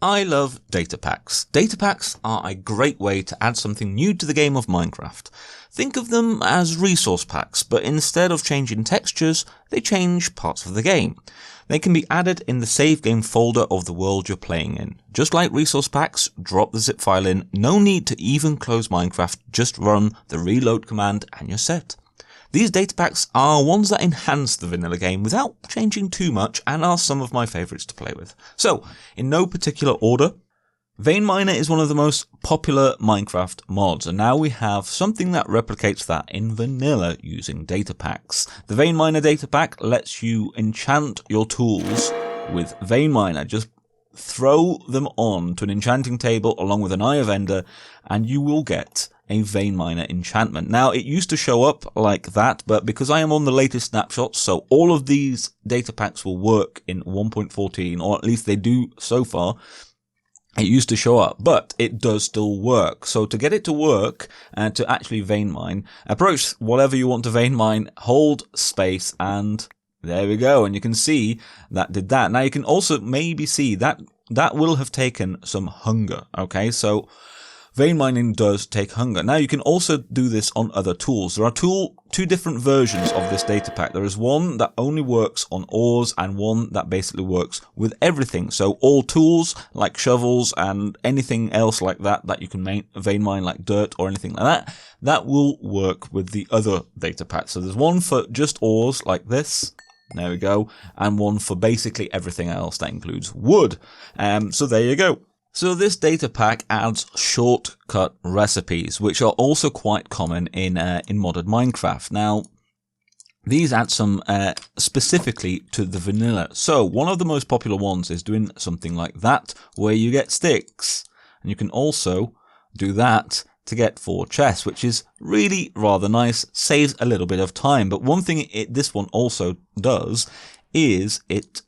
I love data packs. Data packs are a great way to add something new to the game of Minecraft. Think of them as resource packs, but instead of changing textures, they change parts of the game. They can be added in the save game folder of the world you're playing in. Just like resource packs, drop the zip file in, no need to even close Minecraft, just run the reload command and you're set. These data packs are ones that enhance the vanilla game without changing too much and are some of my favourites to play with. So, in no particular order, Vein Miner is one of the most popular Minecraft mods, and now we have something that replicates that in vanilla using data packs. The Vein Miner data pack lets you enchant your tools with Vein Miner. Just throw them on to an enchanting table along with an Eye of Ender, and you will get a Vein Miner enchantment. Now, it used to show up like that, but because I am on the latest snapshots, so all of these data packs will work in 1.14, or at least they do so far. It used to show up, but it does still work. So to get it to work and to actually vein mine, approach whatever you want to vein mine, hold space, and there we go. And you can see that did that. Now you can also maybe see that that will have taken some hunger. Okay, so vein mining does take hunger. Now you can also do this on other tools. There are two different versions of this data pack. There is one that only works on ores and one that basically works with everything. So all tools like shovels and anything else like that that you can vein mine like dirt or anything like that, that will work with the other data pack. So there's one for just ores like this. There we go. And one for basically everything else that includes wood. So there you go. So this data pack adds shortcut recipes, which are also quite common in modded Minecraft. Now, these add some specifically to the vanilla. So one of the most popular ones is doing something like that, where you get sticks. And you can also do that to get 4 chests, which is really rather nice, saves a little bit of time. But one thing this one also does is it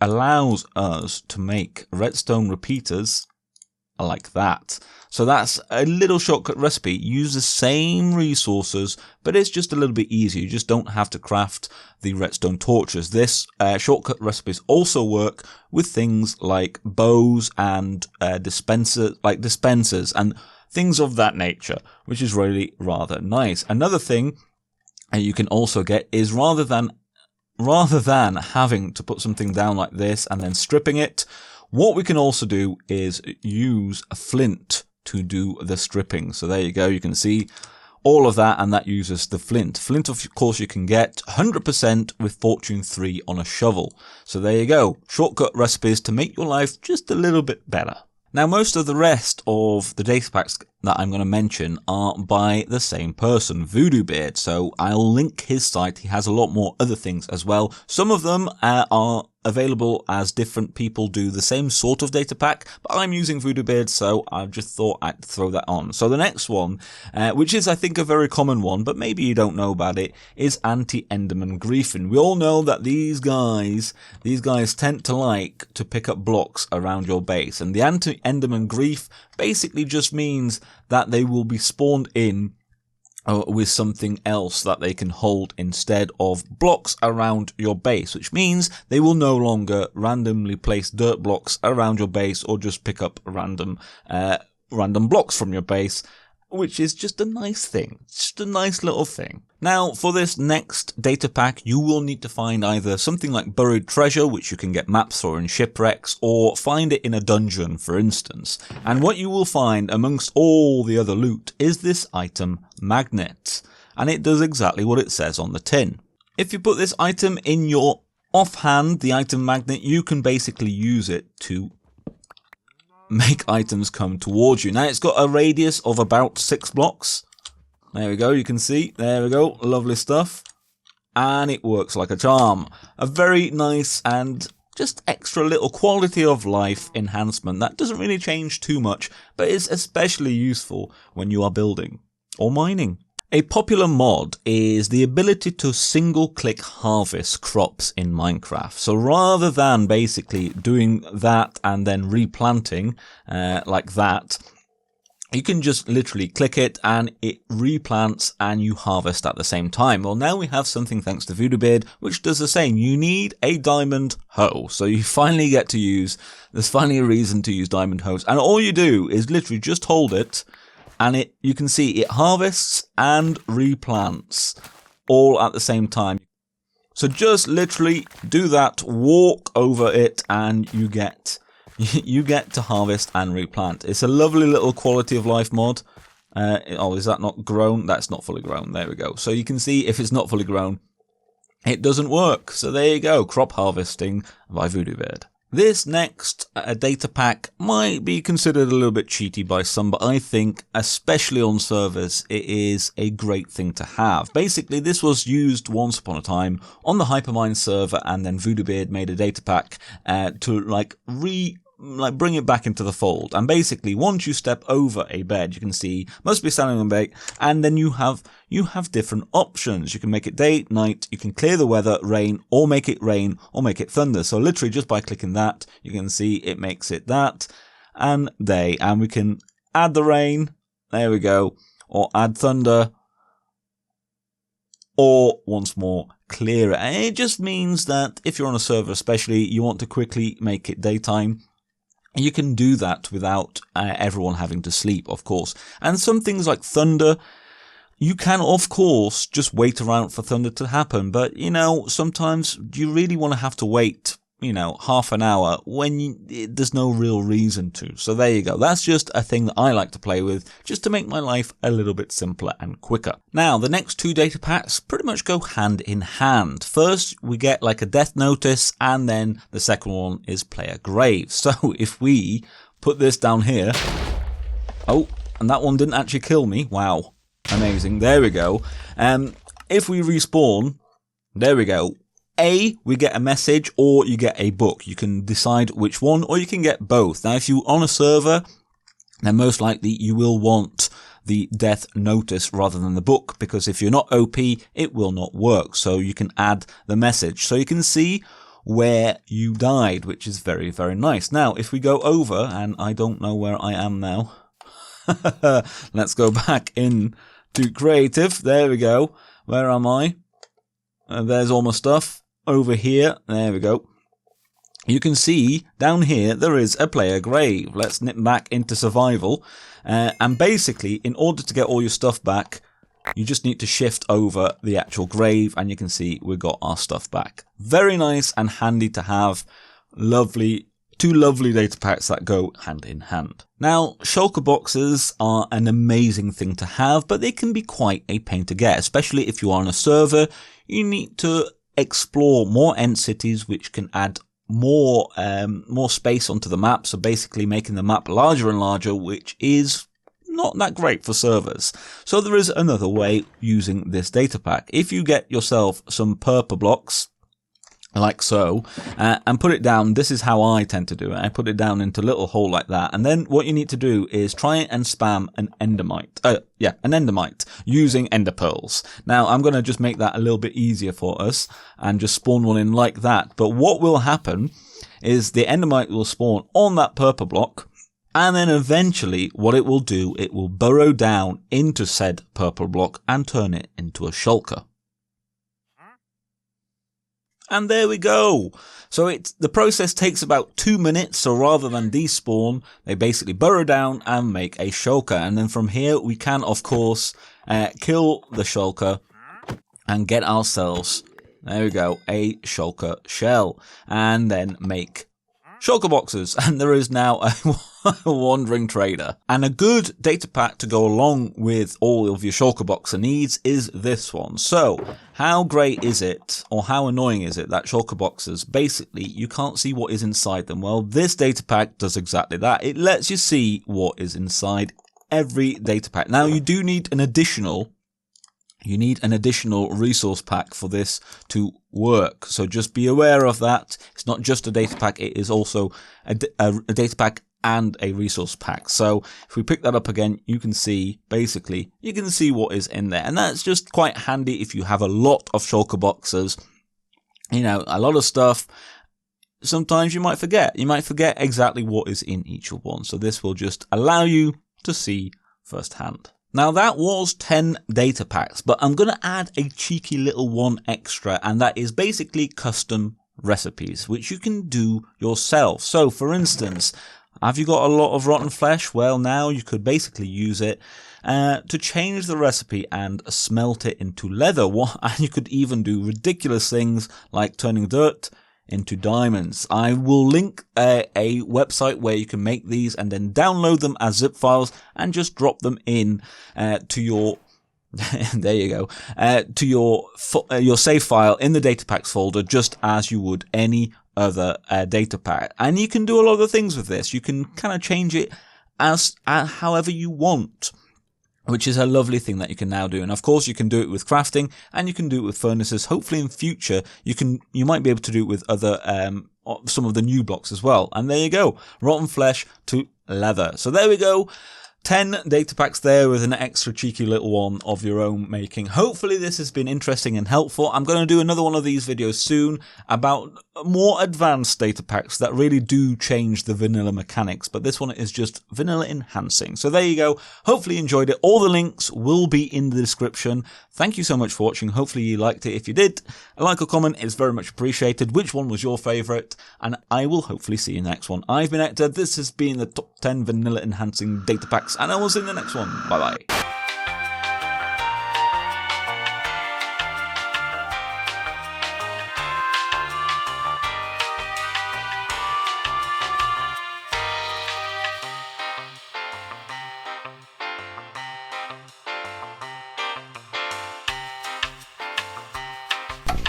allows us to make redstone repeaters like that. So that's a little shortcut recipe. Use the same resources, but it's just a little bit easier. You just don't have to craft the redstone torches. This shortcut recipes also work with things like bows and dispensers and things of that nature, which is really rather nice. Another thing you can also get is rather than having to put something down like this and then stripping it, what we can also do is use a flint to do the stripping. So there you go. You can see all of that, and that uses the flint. Flint, of course, you can get 100% with Fortune 3 on a shovel. So there you go. Shortcut recipes to make your life just a little bit better. Now, most of the rest of the data packs that I'm going to mention are by the same person, Voodoo Bed. So I'll link his site. He has a lot more other things as well. Some of them are available as different people do the same sort of data pack, but I'm using Voodoo Bed, so I just thought I'd throw that on. So the next one, which is I think a very common one, but maybe you don't know about it, is anti-enderman griefing. We all know that these guys tend to like to pick up blocks around your base, and the anti-enderman grief basically just means that they will be spawned in with something else that they can hold instead of blocks around your base, which means they will no longer randomly place dirt blocks around your base or just pick up random blocks from your base, which is just a nice thing. Just a nice little thing. Now, for this next data pack, you will need to find either something like buried treasure, which you can get maps for in shipwrecks, or find it in a dungeon, for instance. And what you will find amongst all the other loot is this item magnet. And it does exactly what it says on the tin. If you put this item in your offhand, the item magnet, you can basically use it to make items come towards you. Now, it's got a radius of about 6 blocks. There we go, you can see. There we go, lovely stuff. And it works like a charm. A very nice and just extra little quality of life enhancement that doesn't really change too much, but is especially useful when you are building or mining. A popular mod is the ability to single-click harvest crops in Minecraft. So rather than basically doing that and then replanting like that, you can just literally click it and it replants and you harvest at the same time. Well, now we have something thanks to Voodoo Bed, which does the same. You need a diamond hoe. So you finally get to use, there's finally a reason to use diamond hoes. And all you do is literally just hold it and you can see it harvests and replants all at the same time. So just literally do that, walk over it and you get to harvest and replant. It's a lovely little quality of life mod. Oh, is that not grown? That's not fully grown. There we go. So you can see if it's not fully grown, it doesn't work. So there you go. Crop harvesting by Voodoo Bed. This next data pack might be considered a little bit cheaty by some, but I think, especially on servers, it is a great thing to have. Basically, this was used once upon a time on the Hypermine server, and then Voodoo Bed made a data pack to bring it back into the fold. And basically, once you step over a bed, you can see must be standing on bait, and then you have different options. You can make it day, night, you can clear the weather, rain, or make it thunder. So literally just by clicking that, you can see it makes it that and day. And we can add the rain, there we go, or add thunder, or once more clear it. And it just means that if you're on a server especially, you want to quickly make it daytime, you can do that without everyone having to sleep, of course. And some things like thunder, you can, of course, just wait around for thunder to happen. But, sometimes you really want to have to wait, half an hour when there's no real reason to. So there you go. That's just a thing that I like to play with, just to make my life a little bit simpler and quicker. Now, the next two data packs pretty much go hand in hand. First, we get like a death notice, and then the second one is player grave. So if we put this down here, oh, and that one didn't actually kill me. Wow. Amazing. There we go. If we respawn, there we go. We get a message, or you get a book. You can decide which one, or you can get both. Now, if you're on a server, then most likely you will want the death notice rather than the book, because if you're not OP, it will not work. So you can add the message. So you can see where you died, which is very, very nice. Now, if we go over, and I don't know where I am now. Let's go back in to creative. There we go. Where am I? There's all my stuff. Over here, there we go. You can see down here there is a player grave. Let's nip back into survival. And basically, in order to get all your stuff back, you just need to shift over the actual grave, and you can see we got our stuff back. Very nice and handy to have. Two lovely data packs that go hand in hand. Now, shulker boxes are an amazing thing to have, but they can be quite a pain to get, especially if you are on a server. You need to explore more end cities, which can add more space onto the map. So basically making the map larger and larger, which is not that great for servers. So there is another way using this data pack. If you get yourself some purple blocks, like so, and put it down. This is how I tend to do it. I put it down into a little hole like that, and then what you need to do is try and spam an endermite. An endermite using ender pearls. Now I'm going to just make that a little bit easier for us and just spawn one in like that. But what will happen is the endermite will spawn on that purple block, and then eventually what it will do, it will burrow down into said purple block and turn it into a shulker. And there we go. So the process takes about 2 minutes. So rather than despawn, they basically burrow down and make a shulker. And then from here, we can, of course, kill the shulker and get ourselves, there we go, a shulker shell. And then make shulker boxes. And there is now a wandering trader. And a good data pack to go along with all of your shulker boxer needs is this one. So how great is it, or how annoying is it that shulker boxes, basically you can't see what is inside them? Well, this data pack does exactly that. It lets you see what is inside every data pack. Now you do need an additional resource pack for this to work. So just be aware of that. It's not just a data pack, it is also a data pack and a resource pack. So if we pick that up again, you can see, basically, you can see what is in there. And that's just quite handy if you have a lot of shulker boxes, a lot of stuff. Sometimes you might forget exactly what is in each of one. So this will just allow you to see firsthand. Now that was 10 data packs, but I'm going to add a cheeky little one extra, and that is basically custom recipes, which you can do yourself. So for instance, have you got a lot of rotten flesh? Well, now you could basically use it to change the recipe and smelt it into leather. And you could even do ridiculous things like turning dirt into diamonds. I will link a website where you can make these and then download them as zip files and just drop them in to your there you go, to your save file in the data packs folder, just as you would any other data pack. And you can do a lot of the things with this. You can kind of change it as however you want, which is a lovely thing that you can now do. And of course you can do it with crafting, and you can do it with furnaces. Hopefully in future you might be able to do it with other some of the new blocks as well. And there you go, rotten flesh to leather. So there we go. 10 data packs there with an extra cheeky little one of your own making. Hopefully this has been interesting and helpful. I'm going to do another one of these videos soon about more advanced data packs that really do change the vanilla mechanics, but this one is just vanilla enhancing. So there you go. Hopefully you enjoyed it. All the links will be in the description. Thank you so much for watching. Hopefully you liked it. If you did, a like or comment is very much appreciated. Which one was your favourite? And I will hopefully see you in the next one. I've been Hector. This has been the top 10 vanilla enhancing data packs, and I will see you in the next one. Bye bye.